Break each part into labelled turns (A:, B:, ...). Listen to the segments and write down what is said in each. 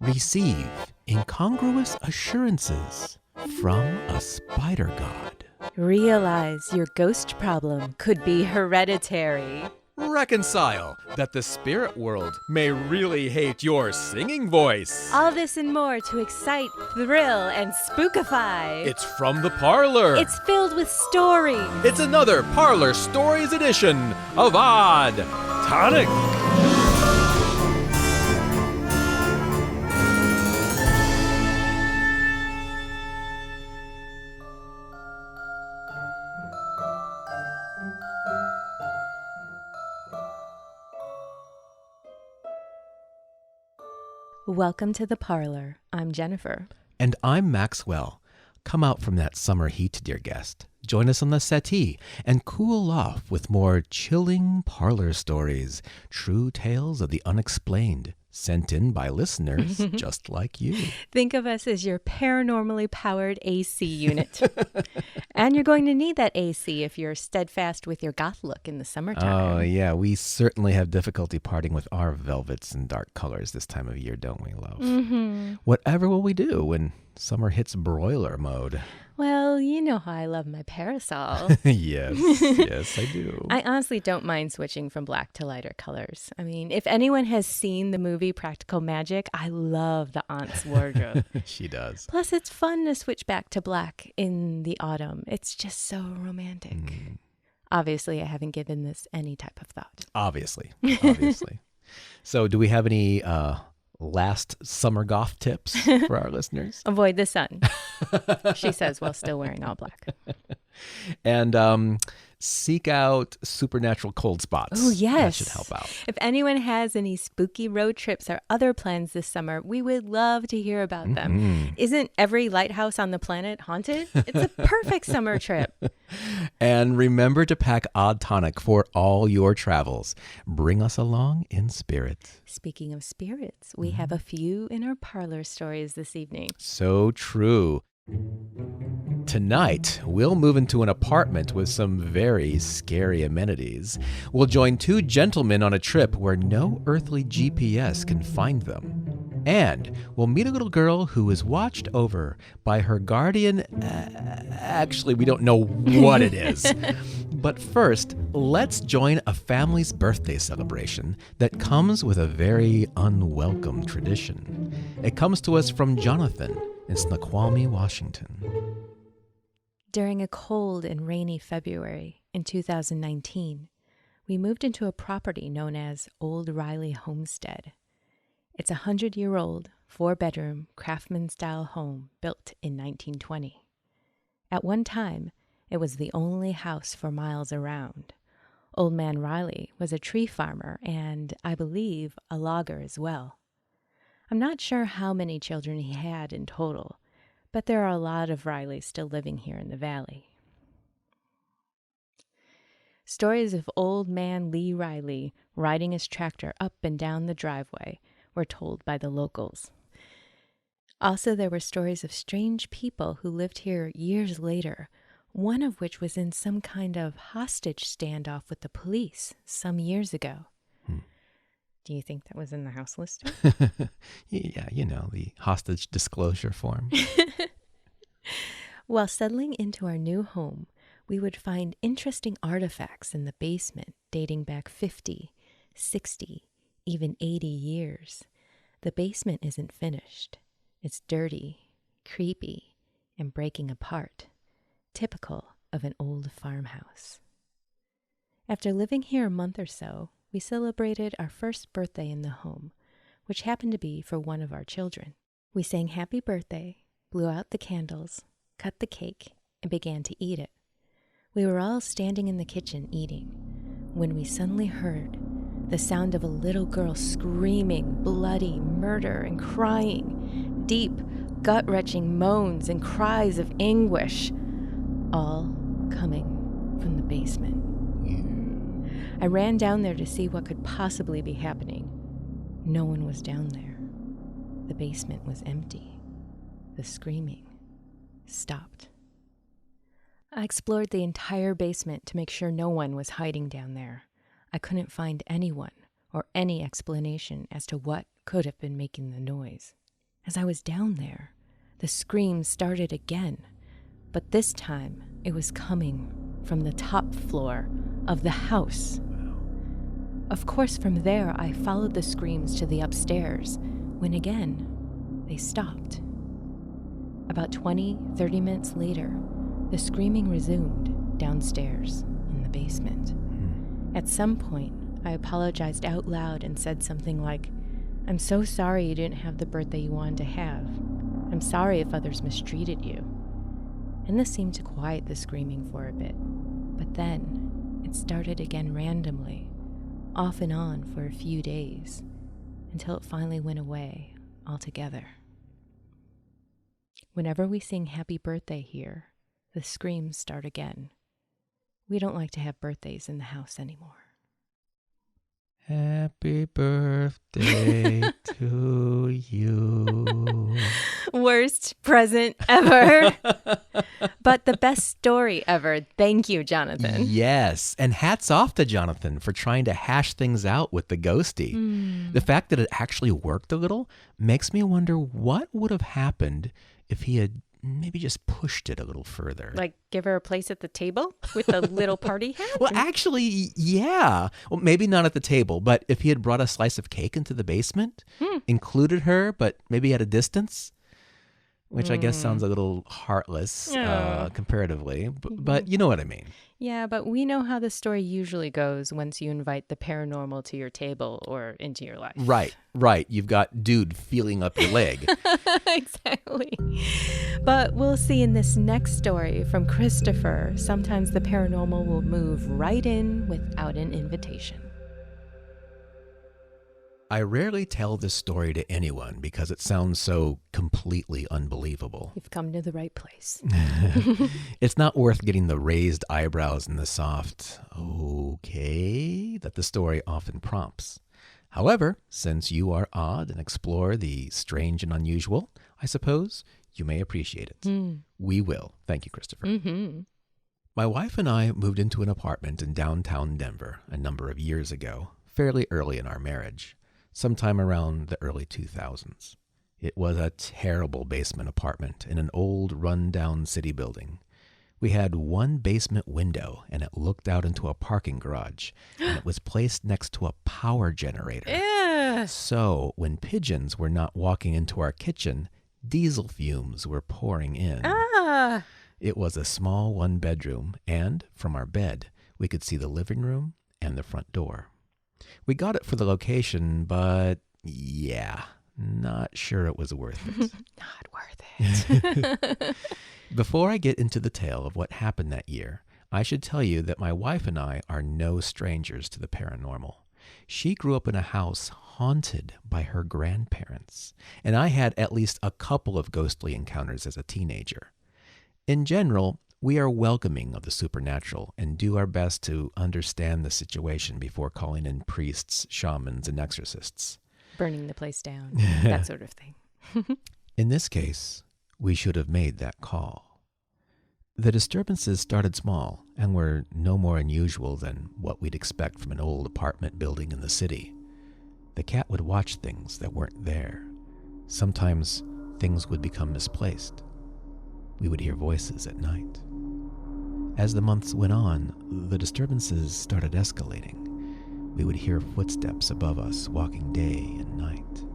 A: Receive incongruous assurances from a spider god.
B: Realize your ghost problem could be hereditary.
A: Reconcile that the spirit world may really hate your singing voice.
B: All this and more to excite, thrill, and spookify.
A: It's from the Parlour.
B: It's filled with stories.
A: It's another Parlour Stories edition of Odd Tonic.
B: Welcome to the Parlour. I'm Jennifer.
A: And I'm Maxwell. Come out from that summer heat, dear guest. Join us on the settee and cool off with more chilling parlor stories, true tales of the unexplained, sent in by listeners just like you.
B: Think of us as your paranormally powered AC unit. And you're going to need that AC if you're steadfast with your goth look in the summertime.
A: Oh, yeah. We certainly have difficulty parting with our velvets and dark colors this time of year, don't we, love?
B: Mm-hmm.
A: Whatever will we do when summer hits broiler mode?
B: Well, you know how I love my parasol.
A: Yes, I do.
B: I honestly don't mind switching from black to lighter colors. I mean, if anyone has seen the movie Practical Magic, I love the aunt's wardrobe.
A: She does.
B: Plus, it's fun to switch back to black in the autumn. It's just so romantic. Obviously, I haven't given this any type of thought.
A: Obviously. So do we have any last summer goth tips for our listeners?
B: Avoid the sun, she says, while still wearing all black.
A: And seek out supernatural cold spots.
B: Oh, yes.
A: That should help out.
B: If anyone has any spooky road trips or other plans this summer, we would love to hear about them. Isn't every lighthouse on the planet haunted? It's a perfect summer trip.
A: And remember to pack Odd Tonic for all your travels. Bring us along in spirit.
B: Speaking of spirits, we have a few in our parlor stories this evening.
A: So true. Tonight, we'll move into an apartment with some very scary amenities. We'll join two gentlemen on a trip where no earthly GPS can find them. And we'll meet a little girl who is watched over by her guardian. Actually, we don't know what it is. But first, let's join a family's birthday celebration that comes with a very unwelcome tradition. It comes to us from Jonathan in Snoqualmie, Washington.
B: During a cold and rainy February in 2019, we moved into a property known as Old Riley Homestead. It's a 100-year-old, 4-bedroom, craftsman-style home built in 1920. At one time, it was the only house for miles around. Old Man Riley was a tree farmer and, I believe, a logger as well. I'm not sure how many children he had in total, but there are a lot of Rileys still living here in the valley. Stories of old man Lee Riley riding his tractor up and down the driveway were told by the locals. Also, there were stories of strange people who lived here years later, one of which was in some kind of hostage standoff with the police some years ago. Do you think that was in the house listing?
A: Yeah, you know, the hostage disclosure form.
B: While settling into our new home, we would find interesting artifacts in the basement dating back 50, 60, even 80 years. The basement isn't finished. It's dirty, creepy, and breaking apart, typical of an old farmhouse. After living here a month or so, we celebrated our first birthday in the home, which happened to be for one of our children. We sang happy birthday, blew out the candles, cut the cake, and began to eat it. We were all standing in the kitchen eating when we suddenly heard the sound of a little girl screaming bloody murder and crying, deep, gut-wrenching moans and cries of anguish, all coming from the basement. I ran down there to see what could possibly be happening. No one was down there. The basement was empty. The screaming stopped. I explored the entire basement to make sure no one was hiding down there. I couldn't find anyone or any explanation as to what could have been making the noise. As I was down there, the screams started again, but this time it was coming from the top floor of the house. Of course, from there, I followed the screams to the upstairs, when again, they stopped. About 20-30 minutes later, the screaming resumed downstairs in the basement. At some point, I apologized out loud and said something like, "I'm so sorry you didn't have the birthday you wanted to have. I'm sorry if others mistreated you." And this seemed to quiet the screaming for a bit. But then, it started again randomly, off and on for a few days, until it finally went away altogether. Whenever we sing Happy Birthday here, the screams start again. We don't like to have birthdays in the house anymore.
A: Happy birthday to you.
B: Worst present ever. But the best story ever. Thank you, Jonathan.
A: Yes. And hats off to Jonathan for trying to hash things out with the ghosty. The fact that it actually worked a little makes me wonder what would have happened if he had maybe just pushed it a little further.
B: Like give her a place at the table with a little party hat?
A: Well, actually, yeah. Well, maybe not at the table, but if he had brought a slice of cake into the basement, included her, but maybe at a distance, which I guess sounds a little heartless comparatively, but you know what I mean.
B: Yeah, but we know how the story usually goes once you invite the paranormal to your table or into your life.
A: Right. You've got dude feeling up your leg.
B: Exactly. But we'll see in this next story from Christopher, sometimes the paranormal will move right in without an invitation.
A: I rarely tell this story to anyone because it sounds so completely unbelievable.
B: You've come to the right place.
A: It's not worth getting the raised eyebrows and the soft, okay, that the story often prompts. However, since you are odd and explore the strange and unusual, I suppose you may appreciate it. We will. Thank you, Christopher. My wife and I moved into an apartment in downtown Denver a number of years ago, fairly early in our marriage. Sometime around the early 2000s. It was a terrible basement apartment in an old, run-down city building. We had one basement window, and it looked out into a parking garage, and it was placed next to a power generator. So when pigeons were not walking into our kitchen, diesel fumes were pouring in. It was a small one-bedroom, and from our bed, we could see the living room and the front door. We got it for the location, but yeah, not sure it was worth it.
B: Not worth it.
A: Before I get into the tale of what happened that year, I should tell you that my wife and I are no strangers to the paranormal. She grew up in a house haunted by her grandparents, and I had at least a couple of ghostly encounters as a teenager. In general, we are welcoming of the supernatural and do our best to understand the situation before calling in priests, shamans, and exorcists.
B: Burning the place down, that sort of thing.
A: In this case, we should have made that call. The disturbances started small and were no more unusual than what we'd expect from an old apartment building in the city. The cat would watch things that weren't there. Sometimes things would become misplaced. We would hear voices at night. As the months went on, the disturbances started escalating. We would hear footsteps above us walking day and night.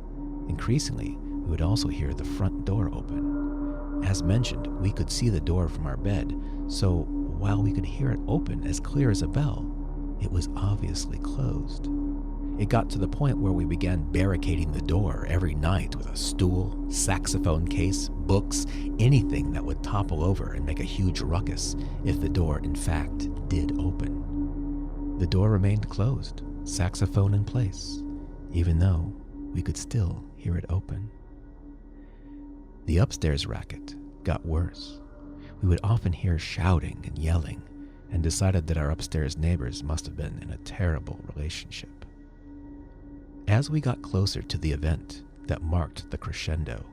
A: Increasingly, we would also hear the front door open. As mentioned, we could see the door from our bed, so while we could hear it open as clear as a bell, it was obviously closed. It got to the point where we began barricading the door every night with a stool, saxophone case, books, anything that would topple over and make a huge ruckus if the door, in fact, did open. The door remained closed, saxophone in place, even though we could still hear it open. The upstairs racket got worse. We would often hear shouting and yelling, and decided that our upstairs neighbors must have been in a terrible relationship. As we got closer to the event that marked the crescendo,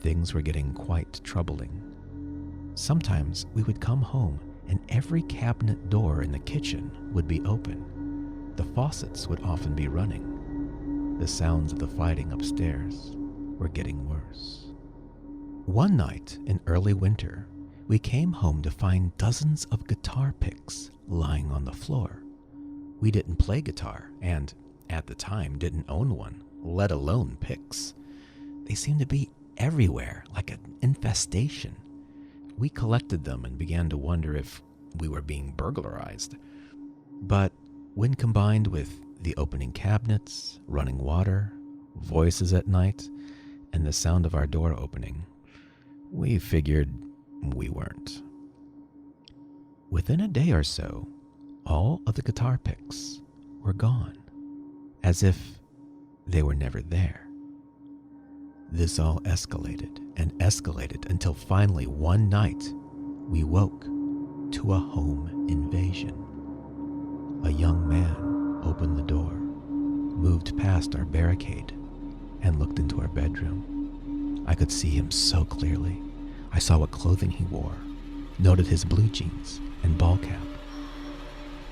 A: things were getting quite troubling. Sometimes we would come home and every cabinet door in the kitchen would be open. The faucets would often be running. The sounds of the fighting upstairs were getting worse. One night in early winter, we came home to find dozens of guitar picks lying on the floor. We didn't play guitar and, at the time, didn't own one, let alone picks. They seemed to be everywhere, like an infestation. We collected them and began to wonder if we were being burglarized. But when combined with the opening cabinets, running water, voices at night, and the sound of our door opening, we figured we weren't. Within a day or so, all of the guitar picks were gone, as if they were never there. This all escalated and escalated until finally one night we woke to a home invasion. A young man opened the door, moved past our barricade, and looked into our bedroom. I could see him so clearly. I saw what clothing he wore, noted his blue jeans and ball cap.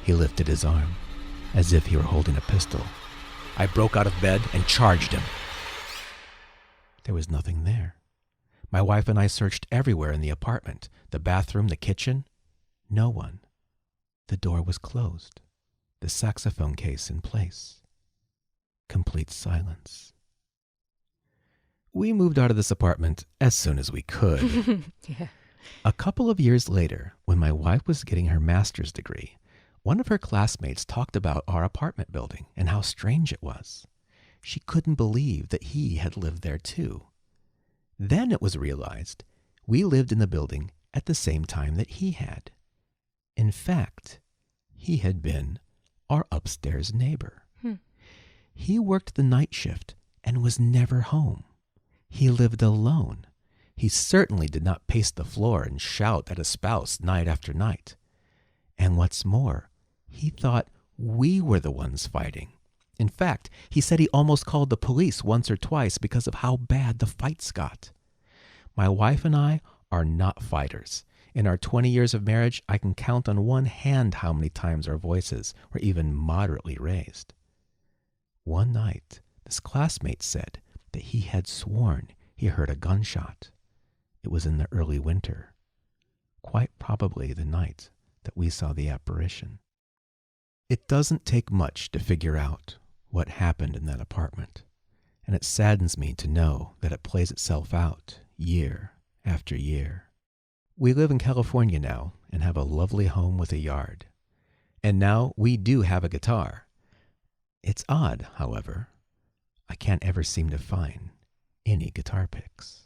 A: He lifted his arm, as if he were holding a pistol. I broke out of bed and charged him. There was nothing there. My wife and I searched everywhere in the apartment, the bathroom, the kitchen. No one. The door was closed, the saxophone case in place. Complete silence. We moved out of this apartment as soon as we could.
B: Yeah.
A: A couple of years later, when my wife was getting her master's degree, one of her classmates talked about our apartment building and how strange it was. She couldn't believe that he had lived there too. Then it was realized we lived in the building at the same time that he had. In fact, he had been our upstairs neighbor. He worked the night shift and was never home. He lived alone. He certainly did not pace the floor and shout at his spouse night after night. And what's more, he thought we were the ones fighting. In fact, he said he almost called the police once or twice because of how bad the fights got. My wife and I are not fighters. In our 20 years of marriage, I can count on one hand how many times our voices were even moderately raised. One night, this classmate said that he had sworn he heard a gunshot. It was in the early winter, quite probably the night that we saw the apparition. It doesn't take much to figure out what happened in that apartment, and it saddens me to know that it plays itself out year after year. We live in California now and have a lovely home with a yard. And now we do have a guitar. It's odd, however, I can't ever seem to find any guitar picks.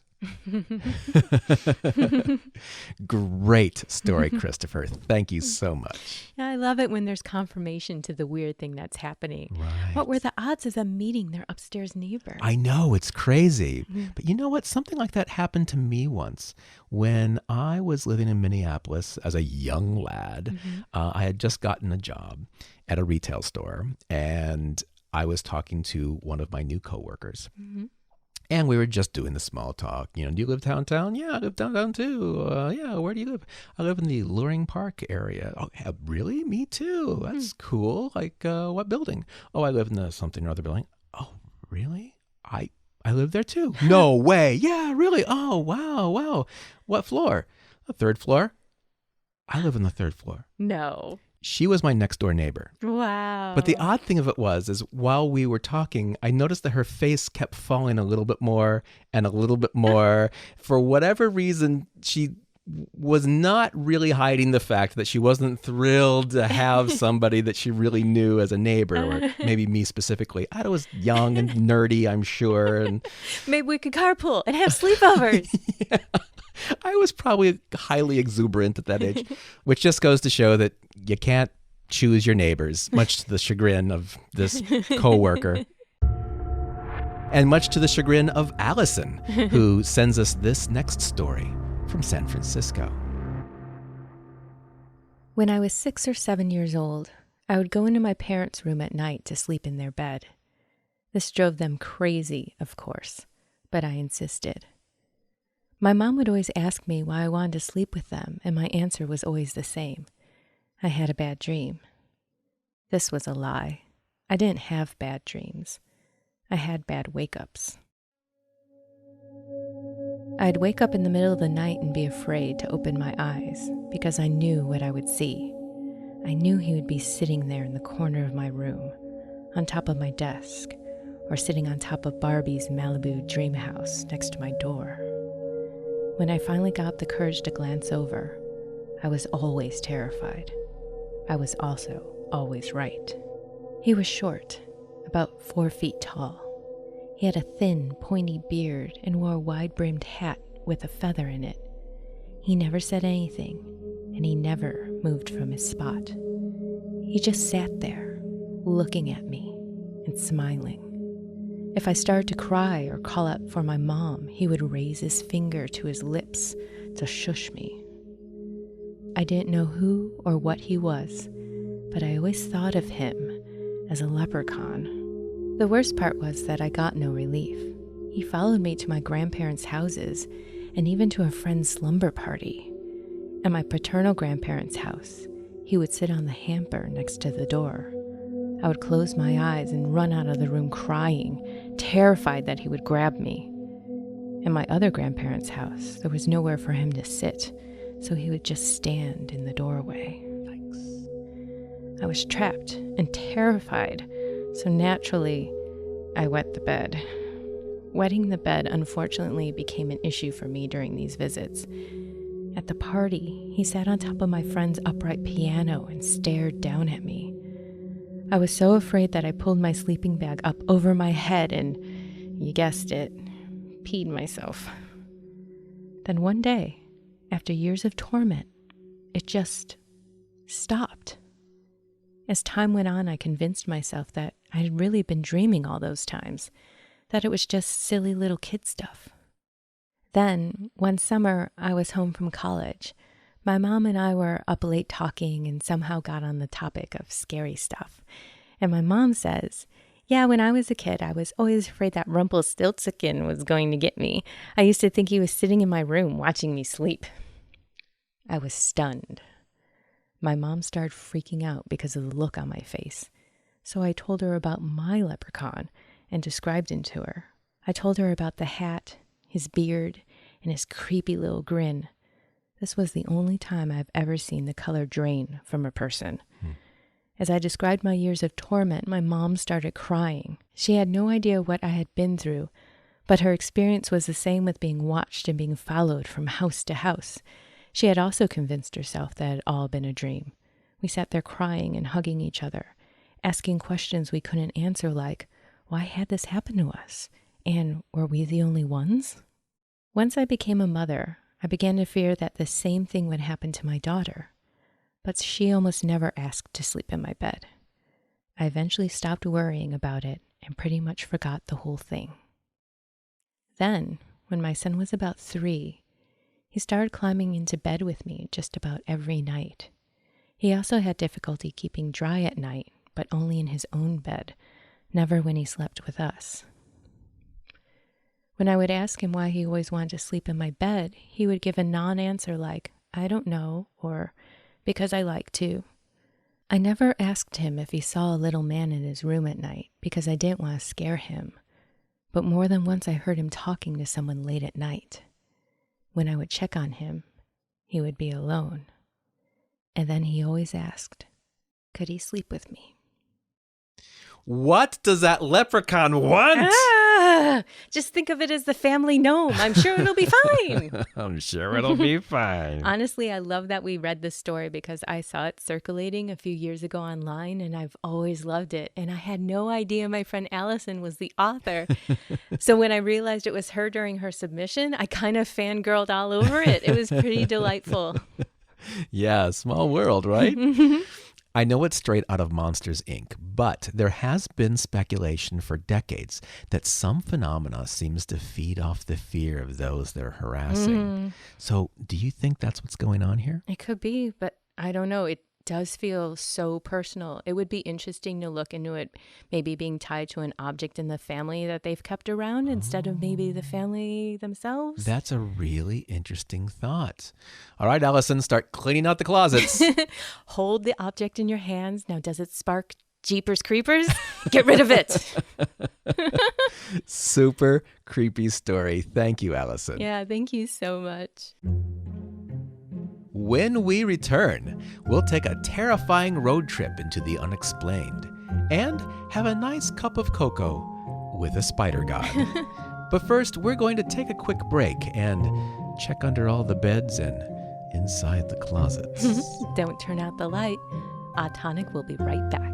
A: Great story, Christopher. Thank you so much.
B: I love it when there's confirmation to the weird thing that's happening.
A: Right.
B: What were the odds of them meeting their upstairs neighbor?
A: I know, it's crazy. But you know what? Something like that happened to me once when I was living in Minneapolis as a young lad. I had just gotten a job at a retail store, and I was talking to one of my new coworkers. And we were just doing the small talk. You know, do you live downtown? Yeah, I live downtown too. Yeah, where do you live? I live in the Luring Park area. Oh, yeah, really? Me too. That's cool. Like, what building? Oh, I live in the something or other building. Oh, really? I live there too. No way. Yeah, really? Oh, wow. What floor? The third floor. I live in the third floor.
B: No.
A: She was my next door neighbor.
B: Wow.
A: But the odd thing of it was, is while we were talking, I noticed that her face kept falling a little bit more and a little bit more. For whatever reason, she was not really hiding the fact that she wasn't thrilled to have somebody that she really knew as a neighbor, or maybe me specifically. I was young and nerdy, I'm sure. And
B: maybe we could carpool and have sleepovers.
A: Yeah. I was probably highly exuberant at that age, which just goes to show that you can't choose your neighbors, much to the chagrin of this coworker. And much to the chagrin of Allison, who sends us this next story from San Francisco.
B: When I was 6 or 7 years old, I would go into my parents' room at night to sleep in their bed. This drove them crazy, of course, but I insisted. My mom would always ask me why I wanted to sleep with them, and my answer was always the same. I had a bad dream. This was a lie. I didn't have bad dreams. I had bad wake-ups. I'd wake up in the middle of the night and be afraid to open my eyes because I knew what I would see. I knew he would be sitting there in the corner of my room, on top of my desk, or sitting on top of Barbie's Malibu dream house next to my door. When I finally got the courage to glance over, I was always terrified. I was also always right. He was short, about 4 feet tall. He had a thin, pointy beard and wore a wide-brimmed hat with a feather in it. He never said anything, and he never moved from his spot. He just sat there, looking at me and smiling. If I started to cry or call out for my mom, he would raise his finger to his lips to shush me. I didn't know who or what he was, but I always thought of him as a leprechaun. The worst part was that I got no relief. He followed me to my grandparents' houses and even to a friend's slumber party. At my paternal grandparents' house, he would sit on the hamper next to the door. I would close my eyes and run out of the room crying, terrified that he would grab me. In my other grandparents' house, there was nowhere for him to sit, so he would just stand in the doorway. Yikes. I was trapped and terrified, so naturally, I wet the bed. Wetting the bed, unfortunately, became an issue for me during these visits. At the party, he sat on top of my friend's upright piano and stared down at me. I was so afraid that I pulled my sleeping bag up over my head and, you guessed it, peed myself. Then one day, after years of torment, it just stopped. As time went on, I convinced myself that I had really been dreaming all those times, that it was just silly little kid stuff. Then, one summer, I was home from college. My mom and I were up late talking and somehow got on the topic of scary stuff. And my mom says, yeah, when I was a kid, I was always afraid that Rumpelstiltskin was going to get me. I used to think he was sitting in my room watching me sleep. I was stunned. My mom started freaking out because of the look on my face. So I told her about my leprechaun and described him to her. I told her about the hat, his beard, and his creepy little grin. This was the only time I've ever seen the color drain from a person. As I described my years of torment, my mom started crying. She had no idea what I had been through, but her experience was the same with being watched and being followed from house to house. She had also convinced herself that it had all been a dream. We sat there crying and hugging each other, asking questions we couldn't answer like, why had this happen to us? And were we the only ones? Once I became a mother, I began to fear that the same thing would happen to my daughter, but she almost never asked to sleep in my bed. I eventually stopped worrying about it and pretty much forgot the whole thing. Then, when my son was about 3, he started climbing into bed with me just about every night. He also had difficulty keeping dry at night, but only in his own bed, never when he slept with us. When I would ask him why he always wanted to sleep in my bed, he would give a non-answer like, I don't know, or because I like to. I never asked him if he saw a little man in his room at night because I didn't want to scare him. But more than once I heard him talking to someone late at night. When I would check on him, he would be alone. And then he always asked, could he sleep with me?
A: What does that leprechaun want?
B: Just think of it as the family gnome. I'm sure it'll be fine.
A: I'm sure it'll be fine.
B: Honestly, I love that we read this story because I saw it circulating a few years ago online and I've always loved it. And I had no idea my friend Allison was the author. So when I realized it was her during her submission, I kind of fangirled all over it. It was pretty delightful.
A: Yeah, small world, right? I know it's straight out of Monsters, Inc., but there has been speculation for decades that some phenomena seems to feed off the fear of those they're harassing. So do you think that's what's going on here?
B: It could be, but I don't know. It does feel so personal. It would be interesting to look into it maybe being tied to an object in the family that they've kept around instead of maybe the family themselves.
A: That's a really interesting thought. All right, Allison, start cleaning out the closets.
B: Hold the object in your hands. Now, does it spark Jeepers Creepers, get rid of it.
A: Super creepy story. Thank you, Allison.
B: Yeah, thank you so much.
A: When we return, we'll take a terrifying road trip into the unexplained and have a nice cup of cocoa with a spider god. But first, we're going to take a quick break and check under all the beds and inside the closets.
B: Don't turn out the light. Tonic will be right back.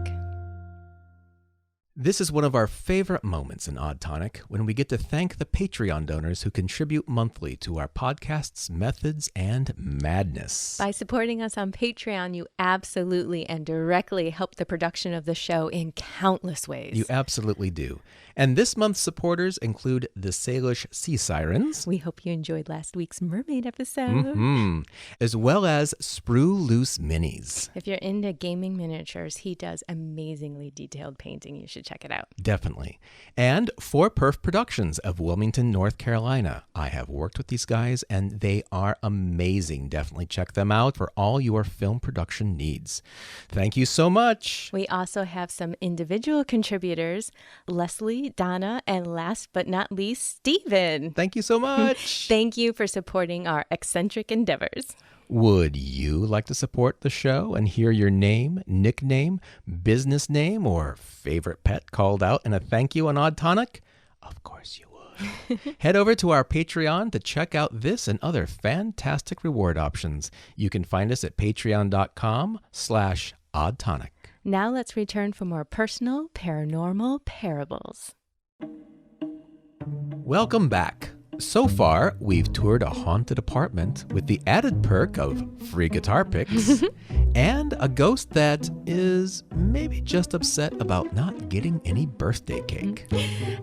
A: This is one of our favorite moments in Odd Tonic, when we get to thank the Patreon donors who contribute monthly to our podcast's methods and madness.
B: By supporting us on Patreon, you absolutely and directly help the production of the show in countless ways.
A: You absolutely do. And this month's supporters include the Salish Sea Sirens.
B: We hope you enjoyed last week's mermaid episode.
A: As well as Sprue Loose Minis.
B: If you're into gaming miniatures, he does amazingly detailed painting. You should check it out.
A: Definitely. And 4Perf Productions of Wilmington, North Carolina. I have worked with these guys and they are amazing. Definitely check them out for all your film production needs. Thank you so much.
B: We also have some individual contributors, Leslie, Donna, and last but not least, Stephen.
A: Thank you so much.
B: Thank you for supporting our eccentric endeavors.
A: Would you like to support the show and hear your name, nickname, business name, or favorite pet called out in a thank you on Odd Tonic? Of course you would. Head over to our Patreon to check out this and other fantastic reward options. You can find us at patreon.com/oddtonic.
B: Now let's return for more personal paranormal parables.
A: Welcome back. So far, we've toured a haunted apartment with the added perk of free guitar picks and a ghost that is maybe just upset about not getting any birthday cake.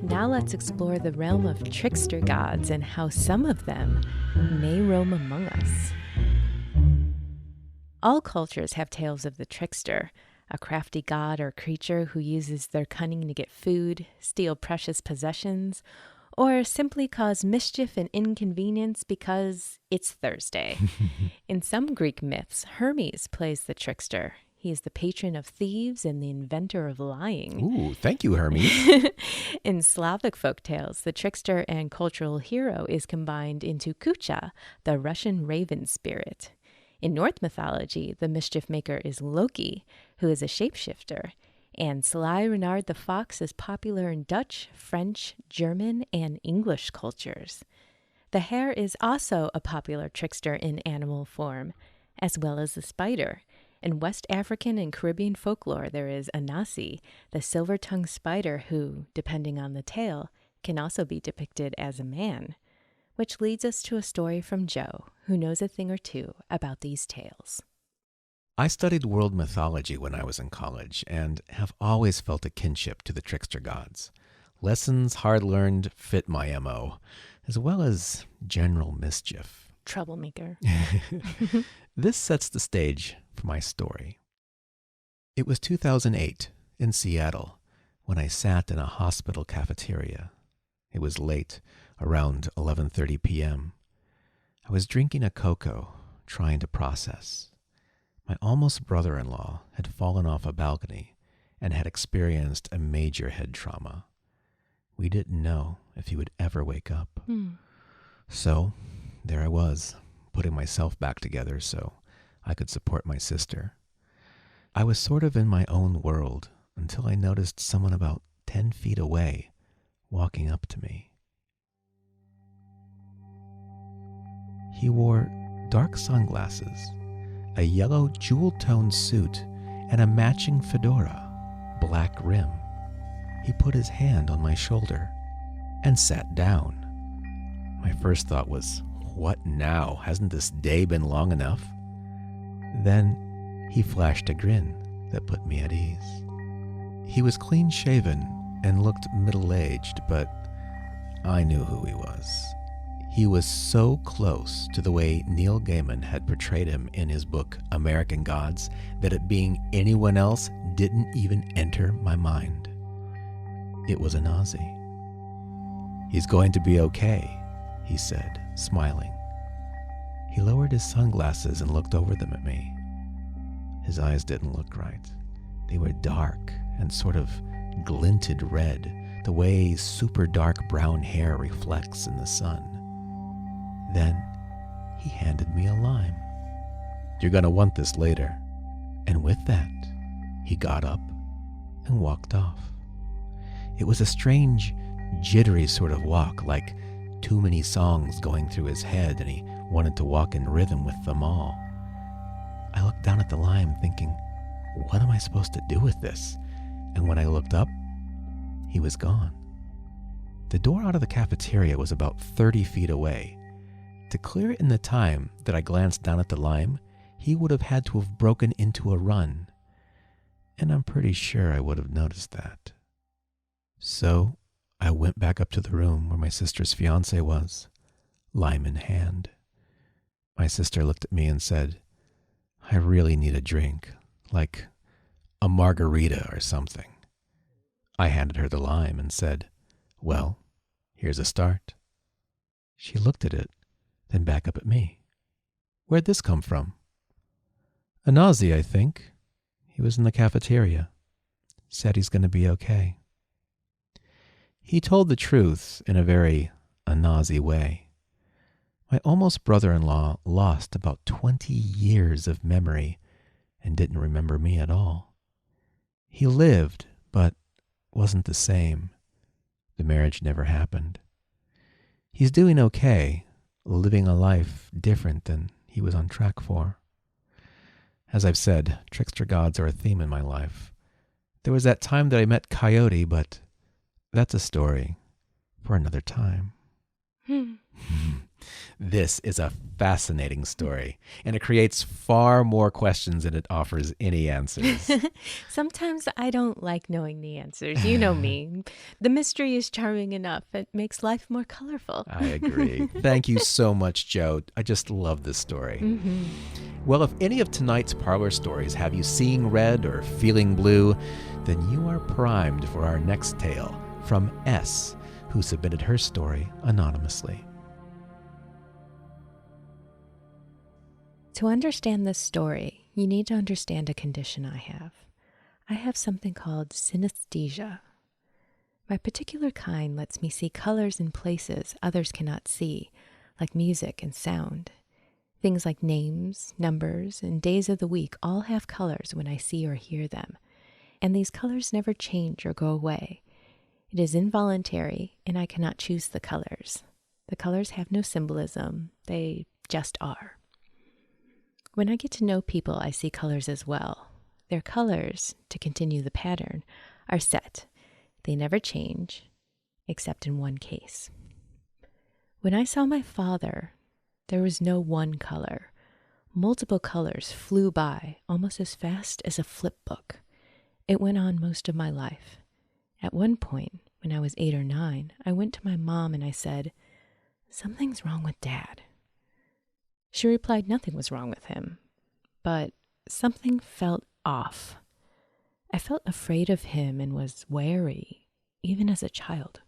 B: Now let's explore the realm of trickster gods and how some of them may roam among us. All cultures have tales of the trickster, a crafty god or creature who uses their cunning to get food, steal precious possessions, or simply cause mischief and inconvenience because it's Thursday. In some Greek myths, Hermes plays the trickster. He is the patron of thieves and the inventor of lying.
A: Ooh, thank you, Hermes.
B: In Slavic folktales, the trickster and cultural hero is combined into Kucha, the Russian raven spirit. In Norse mythology, the mischief maker is Loki, who is a shapeshifter. And Sly Renard the Fox is popular in Dutch, French, German, and English cultures. The hare is also a popular trickster in animal form, as well as the spider. In West African and Caribbean folklore, there is Uneasy, the silver-tongued spider who, depending on the tale, can also be depicted as a man. Which leads us to a story from Joe, who knows a thing or two about these tales.
A: I studied world mythology when I was in college and have always felt a kinship to the trickster gods. Lessons hard learned fit my MO, as well as general mischief.
B: Troublemaker.
A: This sets the stage for my story. It was 2008 in Seattle when I sat in a hospital cafeteria. It was late, around 11:30 p.m. I was drinking a cocoa, trying to process. My almost brother-in-law had fallen off a balcony and had experienced a major head trauma. We didn't know if he would ever wake up. So there I was, putting myself back together so I could support my sister. I was sort of in my own world until I noticed someone about 10 feet away walking up to me. He wore dark sunglasses, a yellow jewel-toned suit, and a matching fedora, black rim. He put his hand on my shoulder and sat down. My first thought was, what now? Hasn't this day been long enough? Then he flashed a grin that put me at ease. He was clean-shaven and looked middle-aged, but I knew who he was. He was so close to the way Neil Gaiman had portrayed him in his book American Gods that it being anyone else didn't even enter my mind. It was Uneasy. "He's going to be okay," he said, smiling. He lowered his sunglasses and looked over them at me. His eyes didn't look right. They were dark and sort of glinted red, the way super dark brown hair reflects in the sun. Then he handed me a lime. "You're gonna want this later." And with that, he got up and walked off. It was a strange, jittery sort of walk, like too many songs going through his head and he wanted to walk in rhythm with them all. I looked down at the lime thinking, what am I supposed to do with this? And when I looked up, he was gone. The door out of the cafeteria was about 30 feet away. To clear it in the time that I glanced down at the lime, he would have had to have broken into a run. And I'm pretty sure I would have noticed that. So I went back up to the room where my sister's fiancé was, lime in hand. My sister looked at me and said, "I really need a drink, like a margarita or something." I handed her the lime and said, "Well, here's a start." She looked at it, then back up at me. "Where'd this come from?" "Uneasy, I think. He was in the cafeteria. Said he's going to be okay." He told the truth in a very Uneasy way. My almost brother-in-law lost about 20 years of memory and didn't remember me at all. He lived, but wasn't the same. The marriage never happened. He's doing okay, living a life different than he was on track for. As I've said, Trickster Gods are a theme in my life. There was that time that I met Coyote, but that's a story for another time. This is a fascinating story, and it creates far more questions than it offers any answers.
B: Sometimes I don't like knowing the answers. You know me. The mystery is charming enough. It makes life more colorful.
A: I agree. Thank you so much, Joe. I just love this story.
B: Mm-hmm.
A: Well, if any of tonight's Parlour stories have you seeing red or feeling blue, then you are primed for our next tale from S, who submitted her story anonymously.
B: To understand this story, you need to understand a condition I have. I have something called synesthesia. My particular kind lets me see colors in places others cannot see, like music and sound. Things like names, numbers, and days of the week all have colors when I see or hear them, and these colors never change or go away. It is involuntary, and I cannot choose the colors. The colors have no symbolism, they just are. When I get to know people, I see colors as well. Their colors, to continue the pattern, are set. They never change, except in one case. When I saw my father, there was no one color. Multiple colors flew by almost as fast as a flip book. It went on most of my life. At one point, when I was 8 or 9, I went to my mom and I said, "Something's wrong with Dad." She replied nothing was wrong with him, but something felt off. I felt afraid of him and was wary, even as a child.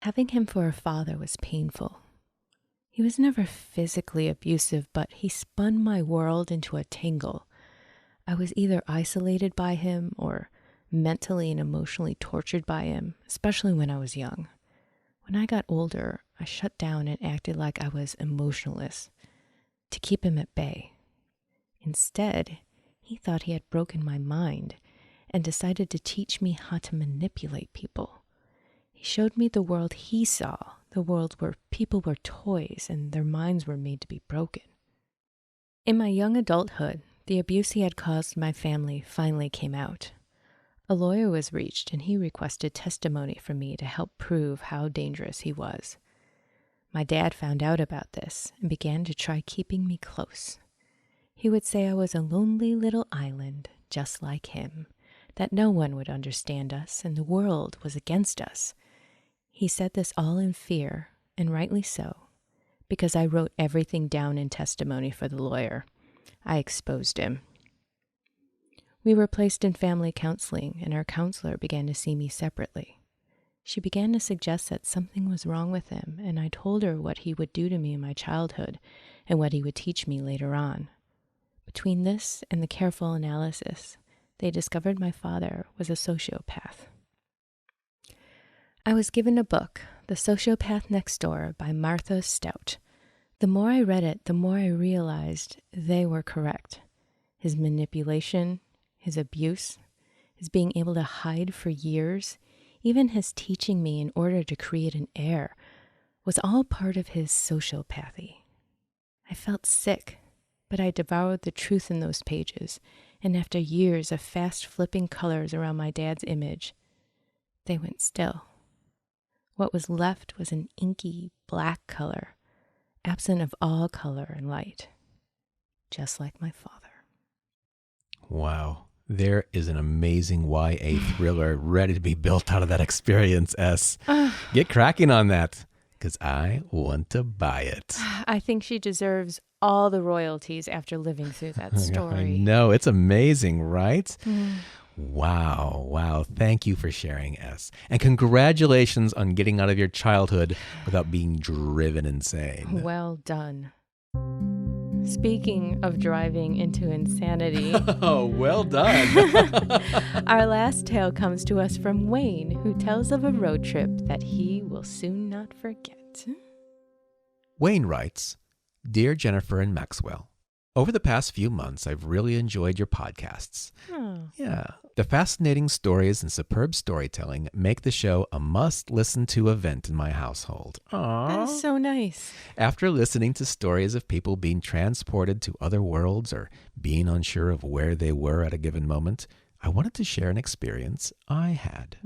B: Having him for a father was painful. He was never physically abusive, but he spun my world into a tangle. I was either isolated by him or mentally and emotionally tortured by him, especially when I was young. When I got older, I shut down and acted like I was emotionless to keep him at bay. Instead, he thought he had broken my mind and decided to teach me how to manipulate people. He showed me the world he saw, the world where people were toys and their minds were made to be broken. In my young adulthood, the abuse he had caused my family finally came out. A lawyer was reached and he requested testimony from me to help prove how dangerous he was. My dad found out about this and began to try keeping me close. He would say I was a lonely little island, just like him, that no one would understand us and the world was against us. He said this all in fear, and rightly so, because I wrote everything down in testimony for the lawyer. I exposed him. We were placed in family counseling, and our counselor began to see me separately. She began to suggest that something was wrong with him, and I told her what he would do to me in my childhood and what he would teach me later on. Between this and the careful analysis, they discovered my father was a sociopath. I was given a book, The Sociopath Next Door by Martha Stout. The more I read it, the more I realized they were correct. His manipulation, his abuse, his being able to hide for years, even his teaching me in order to create an heir, was all part of his sociopathy. I felt sick, but I devoured the truth in those pages, and after years of fast flipping colors around my dad's image, they went still. What was left was an inky black color, absent of all color and light, just like my father.
A: Wow. There is an amazing YA thriller ready to be built out of that experience, S. Get cracking on that, because I want to buy it.
B: I think she deserves all the royalties after living through that story.
A: I know. It's amazing, right? Wow. Thank you for sharing, S. And congratulations on getting out of your childhood without being driven insane.
B: Well done. Speaking of driving into insanity.
A: Oh, well done.
B: Our last tale comes to us from Wayne, who tells of a road trip that he will soon not forget.
A: Wayne writes, Dear Jennifer and Maxwell, over the past few months, I've really enjoyed your podcasts.
B: Oh.
A: Yeah. The fascinating stories and superb storytelling make the show a must-listen-to event in my household. Aww.
B: That is so nice.
A: After listening to stories of people being transported to other worlds or being unsure of where they were at a given moment, I wanted to share an experience I had.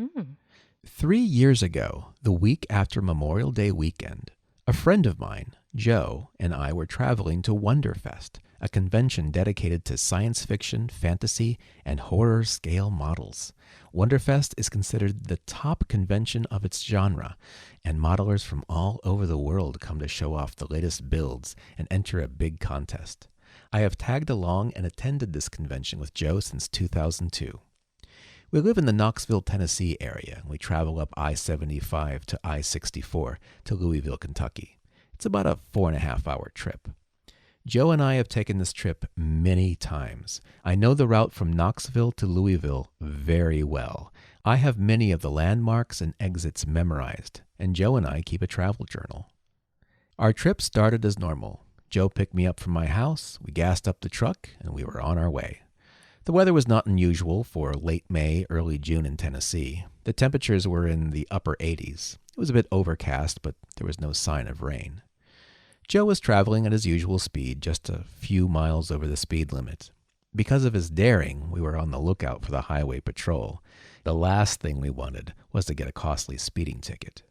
A: 3 years ago, the week after Memorial Day weekend, a friend of mine, Joe, and I were traveling to Wonderfest, a convention dedicated to science fiction, fantasy, and horror scale models. Wonderfest is considered the top convention of its genre, and modelers from all over the world come to show off the latest builds and enter a big contest. I have tagged along and attended this convention with Joe since 2002. We live in the Knoxville, Tennessee area, and we travel up I-75 to I-64 to Louisville, Kentucky. It's about a 4.5-hour trip. Joe and I have taken this trip many times. I know the route from Knoxville to Louisville very well. I have many of the landmarks and exits memorized, and Joe and I keep a travel journal. Our trip started as normal. Joe picked me up from my house, we gassed up the truck, and we were on our way. The weather was not unusual for late May, early June in Tennessee. The temperatures were in the upper 80s. It was a bit overcast, but there was no sign of rain. Joe was traveling at his usual speed, just a few miles over the speed limit. Because of his daring, we were on the lookout for the highway patrol. The last thing we wanted was to get a costly speeding ticket.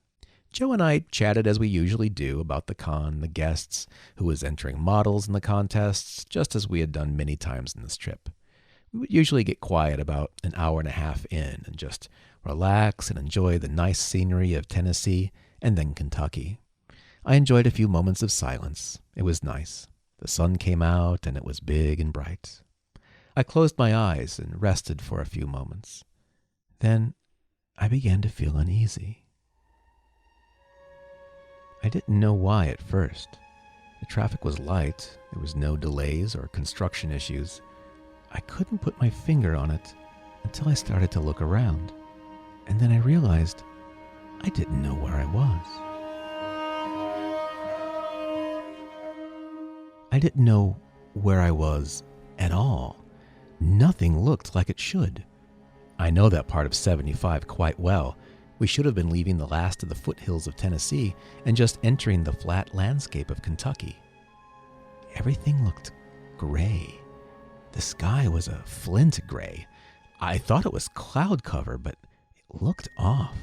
A: Joe and I chatted as we usually do about the con, the guests, who was entering models in the contests, just as we had done many times in this trip. We would usually get quiet about an hour and a half in and just relax and enjoy the nice scenery of Tennessee and then Kentucky. I enjoyed a few moments of silence. It was nice. The sun came out and it was big and bright. I closed my eyes and rested for a few moments. Then I began to feel uneasy. I didn't know why at first. The traffic was light. There was no delays or construction issues. I couldn't put my finger on it until I started to look around. And then I realized I didn't know where I was. I didn't know where I was at all. Nothing looked like it should. I know that part of 75 quite well. We should have been leaving the last of the foothills of Tennessee and just entering the flat landscape of Kentucky. Everything looked gray. The sky was a flint gray. I thought it was cloud cover, but it looked off.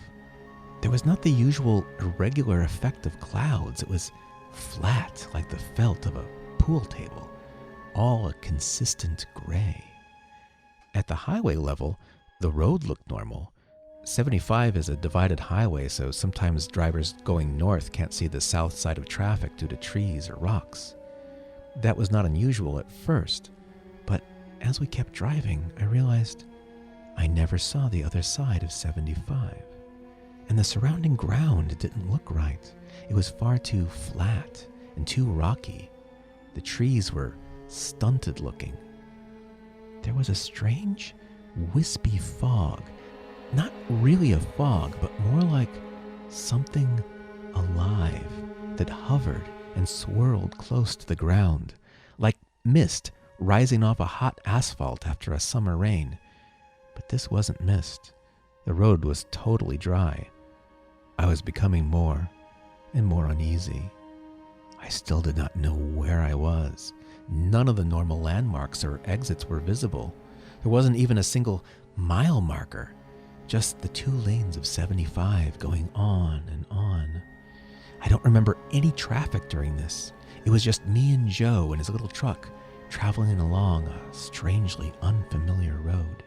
A: There was not the usual irregular effect of clouds. It was flat, like the felt of a pool table, all a consistent gray. At the highway level, the road looked normal. 75 is a divided highway, so sometimes drivers going north can't see the south side of traffic due to trees or rocks. That was not unusual at first, but as we kept driving, I realized I never saw the other side of 75. And the surrounding ground didn't look right. It was far too flat and too rocky. The trees were stunted looking. There was a strange wispy fog. Not really a fog, but more like something alive that hovered and swirled close to the ground, like mist rising off a hot asphalt after a summer rain. But this wasn't mist. The road was totally dry. I was becoming more and more uneasy. I still did not know where I was. None of the normal landmarks or exits were visible. There wasn't even a single mile marker, just the 2 lanes of 75 going on and on. I don't remember any traffic during this. It was just me and Joe and his little truck traveling along a strangely unfamiliar road.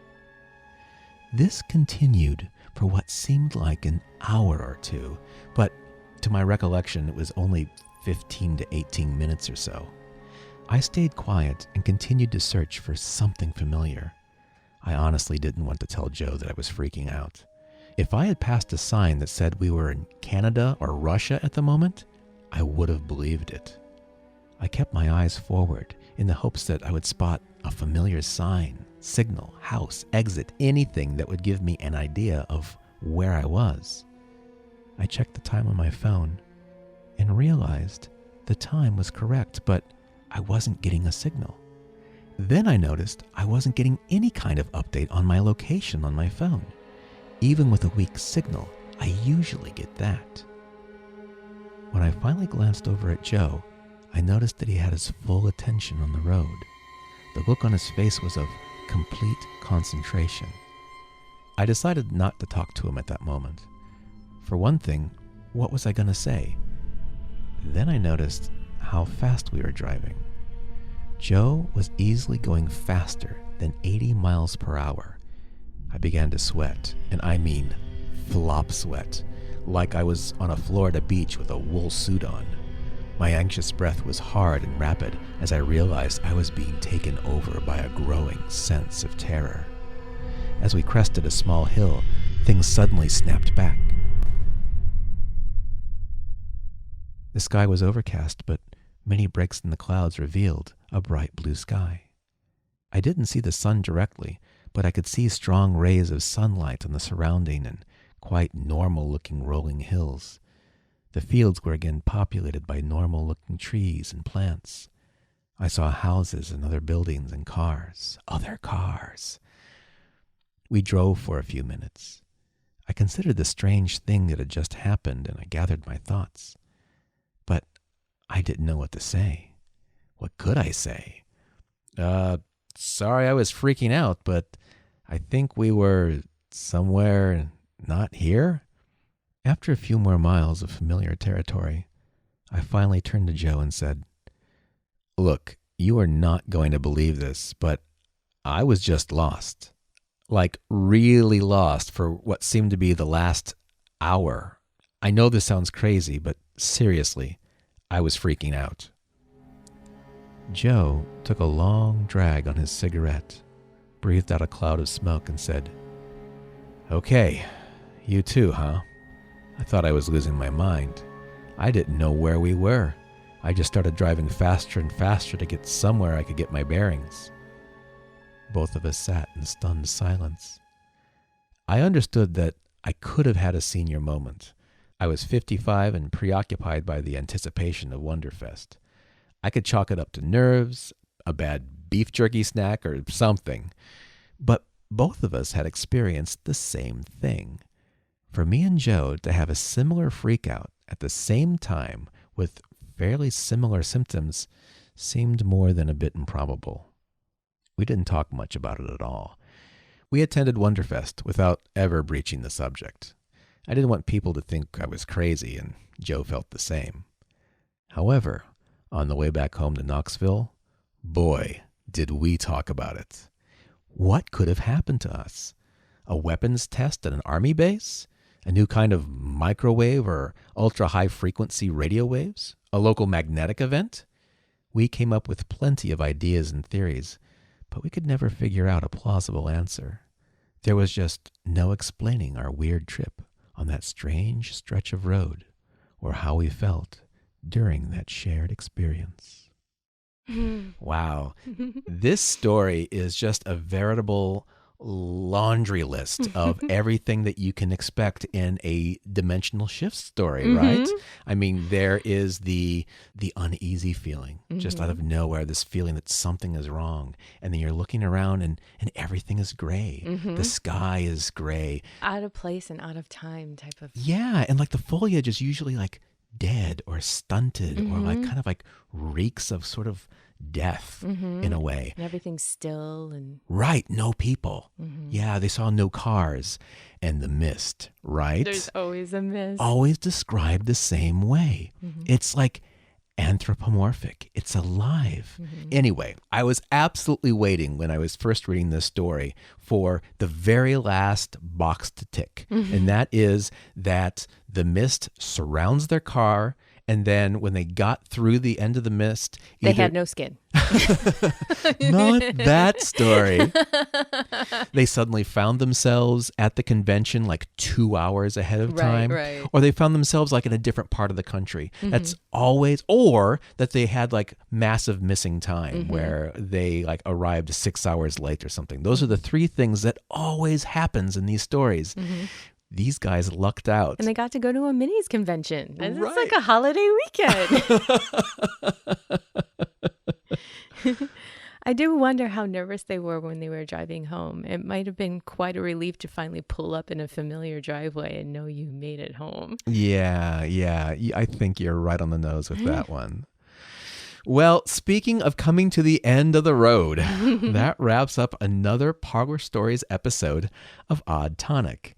A: This continued for what seemed like an hour or two, but to my recollection, it was only 15 to 18 minutes or so. I stayed quiet and continued to search for something familiar. I honestly didn't want to tell Joe that I was freaking out. If I had passed a sign that said we were in Canada or Russia at the moment, I would have believed it. I kept my eyes forward in the hopes that I would spot a familiar sign, signal, house, exit, anything that would give me an idea of where I was. I checked the time on my phone and realized the time was correct, but I wasn't getting a signal. Then I noticed I wasn't getting any kind of update on my location on my phone. Even with a weak signal, I usually get that. When I finally glanced over at Joe, I noticed that he had his full attention on the road. The look on his face was of complete concentration. I decided not to talk to him at that moment. For one thing, what was I going to say? Then I noticed how fast we were driving. Joe was easily going faster than 80 miles per hour. I began to sweat, and I mean flop sweat, like I was on a Florida beach with a wool suit on. My anxious breath was hard and rapid as I realized I was being taken over by a growing sense of terror. As we crested a small hill, things suddenly snapped back. The sky was overcast, but many breaks in the clouds revealed a bright blue sky. I didn't see the sun directly, but I could see strong rays of sunlight on the surrounding and quite normal-looking rolling hills. The fields were again populated by normal-looking trees and plants. I saw houses and other buildings and cars. Other cars. We drove for a few minutes. I considered the strange thing that had just happened, and I gathered my thoughts. But I didn't know what to say. What could I say? Sorry I was freaking out, but I think we were somewhere not here. After a few more miles of familiar territory, I finally turned to Joe and said, "Look, you are not going to believe this, but I was just lost. Like really lost for what seemed to be the last hour. I know this sounds crazy, but seriously, I was freaking out." Joe took a long drag on his cigarette, breathed out a cloud of smoke, and said, "Okay, you too, huh? I thought I was losing my mind. I didn't know where we were. I just started driving faster and faster to get somewhere I could get my bearings." Both of us sat in stunned silence. I understood that I could have had a senior moment. I was 55 and preoccupied by the anticipation of Wonderfest. I could chalk it up to nerves, a bad beef jerky snack, or something. But both of us had experienced the same thing. For me and Joe to have a similar freakout at the same time with fairly similar symptoms seemed more than a bit improbable. We didn't talk much about it at all. We attended Wonderfest without ever breaching the subject. I didn't want people to think I was crazy, and Joe felt the same. However, on the way back home to Knoxville, boy, did we talk about it. What could have happened to us? A weapons test at an army base? A new kind of microwave or ultra-high frequency radio waves? A local magnetic event? We came up with plenty of ideas and theories, but we could never figure out a plausible answer. There was just no explaining our weird trip on that strange stretch of road, or how we felt during that shared experience. Wow. This story is just a veritable laundry list of everything that you can expect in a dimensional shift story, right? I mean, there is the uneasy feeling just out of nowhere, this feeling that something is wrong. And then you're looking around and everything is gray. The sky is gray.
B: Out of place and out of time type of.
A: Yeah. And like the foliage is usually like dead or stunted or like kind of like reeks of sort of death in a way.
B: And everything's still and
A: right, no people. Yeah, they saw no cars. And the mist, right?
B: There's always a mist.
A: Always described the same way. It's like anthropomorphic. It's alive. Anyway, I was absolutely waiting when I was first reading this story for the very last box to tick. And that is that the mist surrounds their car. And then when they got through the end of the mist,
B: they had no skin.
A: Not that story. They suddenly found themselves at the convention like 2 hours ahead of time.
B: Right.
A: Or they found themselves like in a different part of the country. That's always, or that they had like massive missing time where they like arrived 6 hours late or something. Those are the three things that always happens in these stories. These guys lucked out.
B: And they got to go to a minis convention. It's
A: Right.
B: like a holiday weekend. I do wonder how nervous they were when they were driving home. It might have been quite a relief to finally pull up in a familiar driveway and know you made it home.
A: Yeah. I think you're right on the nose with that one. Well, speaking of coming to the end of the road, that wraps up another Parlour Stories episode of Odd Tonic.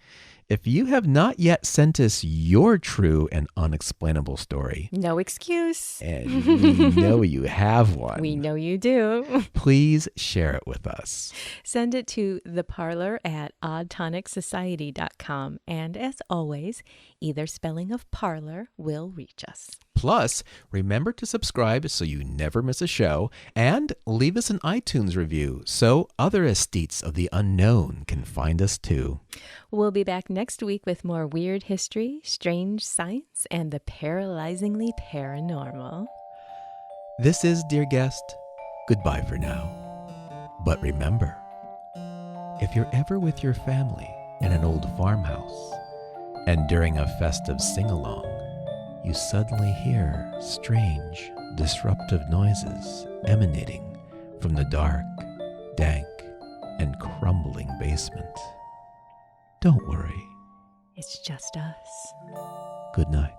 A: If you have not yet sent us your true and unexplainable story,
B: no excuse.
A: And we know you have one.
B: We know you do.
A: Please share it with us.
B: Send it to theparlour@oddtonicsociety.com. And as always, either spelling of parlor will reach us.
A: Plus, remember to subscribe so you never miss a show, and leave us an iTunes review so other aesthetes of the unknown can find us too.
B: We'll be back next week with more weird history, strange science, and the paralyzingly paranormal.
A: This is, dear guest, goodbye for now. But remember, if you're ever with your family in an old farmhouse, and during a festive sing-along, you suddenly hear strange, disruptive noises emanating from the dark, dank, and crumbling basement. Don't worry.
B: It's just us.
A: Good night.